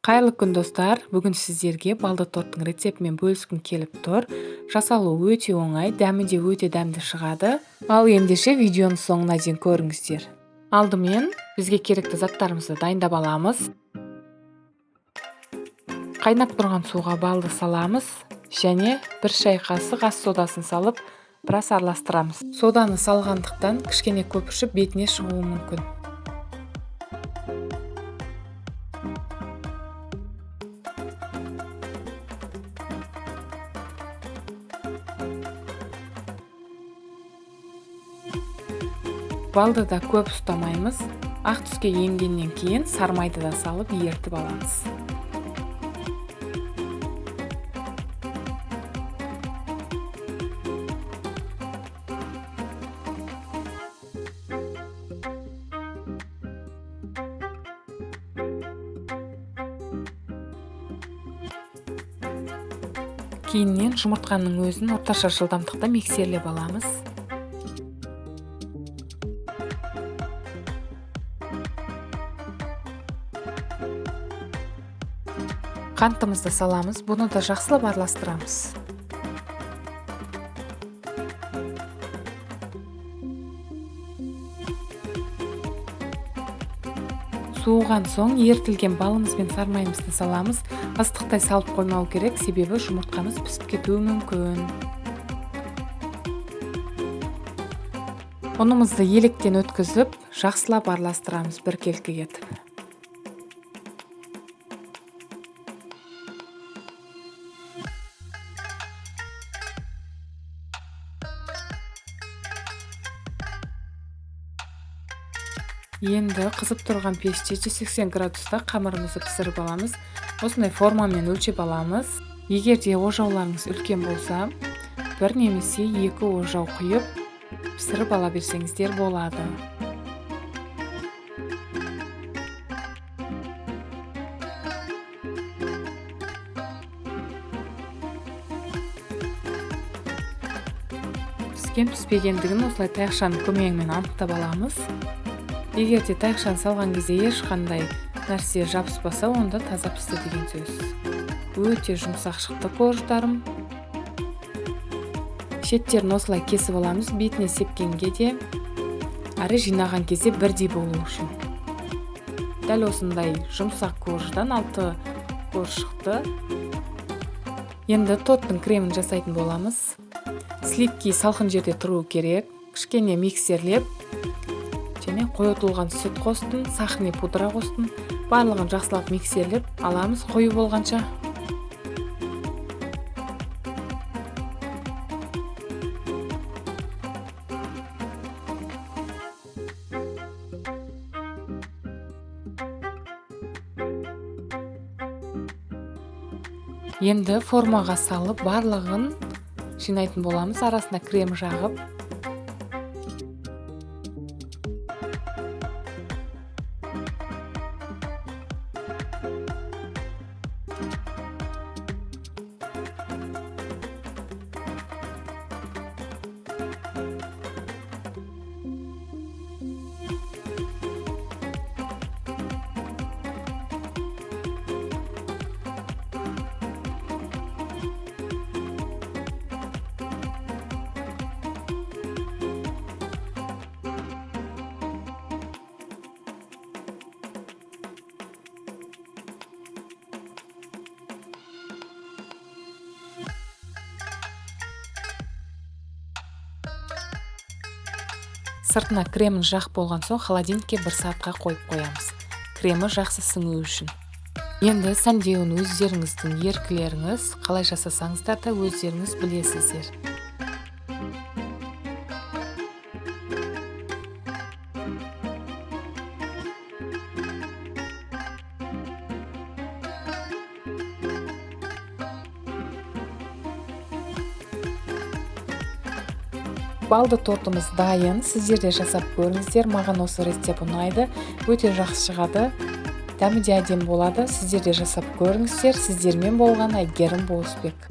Кайырлы күн достар. Бүгүн сиздерге балды торттун рецептимен бөлүскүм келип тур. Жасалуу өтө оңай, дәми де өтө дәмдүү чыгады. Ал ендеше видеонун соңуна чейин көрүңүздөр. Алдымен бизге керектүү заттарыбызды дайындап алабыз. Кайнап турган сууга балды салабыз және 1 чай касык ас содасын салып, бир аз аралаштырабыз. Соданы салгандыктан кичине көпүрүшүп бетине чыгуу мүмкүн. Балды да көп устамайбыз. Ак түскө энгенден кийин сары майды да салып эритип алабыз. Кийинен жумуртканын өзүн орточо жылдамдыкта миксерлеп алабыз. Кантымызды салабыз, буну да жакшылап аралаштырабыз. Сууган соң эритилген балыбыз менен сары майыбызды салабыз. Ыстыктай салып коймоо керек, себеби жумурткабыз писип кетүү мүмкүн. Унубузду электен өткөзүп, жакшылап аралаштырабыз биркелки кетип. Енді кызып турган печте 180 градуста камырыбызды пісіріп аламыз. Осындай формамен өлчеп аламыз. Егерде ожауларыңыз үлкен болса, бір немесе 2 ожау куюп пісіріп ала берсеңиздер болады. Піскен піспегендигин осылай таякчанын көмөгү менен аныктап аламыз. Эгерде таякчаны салган кезде эч кандай нерсе жабышпаса, онда таза пишти деген сөз. Өтө жумшак чыкты корждарым. Шеттерин осылай кесип аламыз, бетине сепкенге де ары жыйнаган кезде бирдей болуу үчүн. Дәл осындай жумшак корждан 6 корж чыкты. Енді торттун кремин жасайтын боламыз. Сливки салкын жерде туруу керек. Кичине миксерлеп және коютулган сүт костун, сахарный пудра костун, барлыгын жакшылап миксерлеп аламыз коюу болганча. Енді формага салып, барлыгын жыйнайтын боламыз, арасына крем жагып. Сыртына кремин жак болгон соң холодильникке 1 саатка коюп коябыз. Креми жакшы сыңуу үчүн. Енді сандеүүнү өздеріңіздің эркилериңиз, калай жасасаңыздар да өздеріңиз билесиздер. Балды тортумуз дайын. Сиздер де жасап көрүңүздөр. Маған осы рецепт ұнайды. Өте жақсы шығады. Дәмі де әдемі болады. Сиздер де жасап көрүңүздөр. Сиздермен болған Айгерім Болысбек.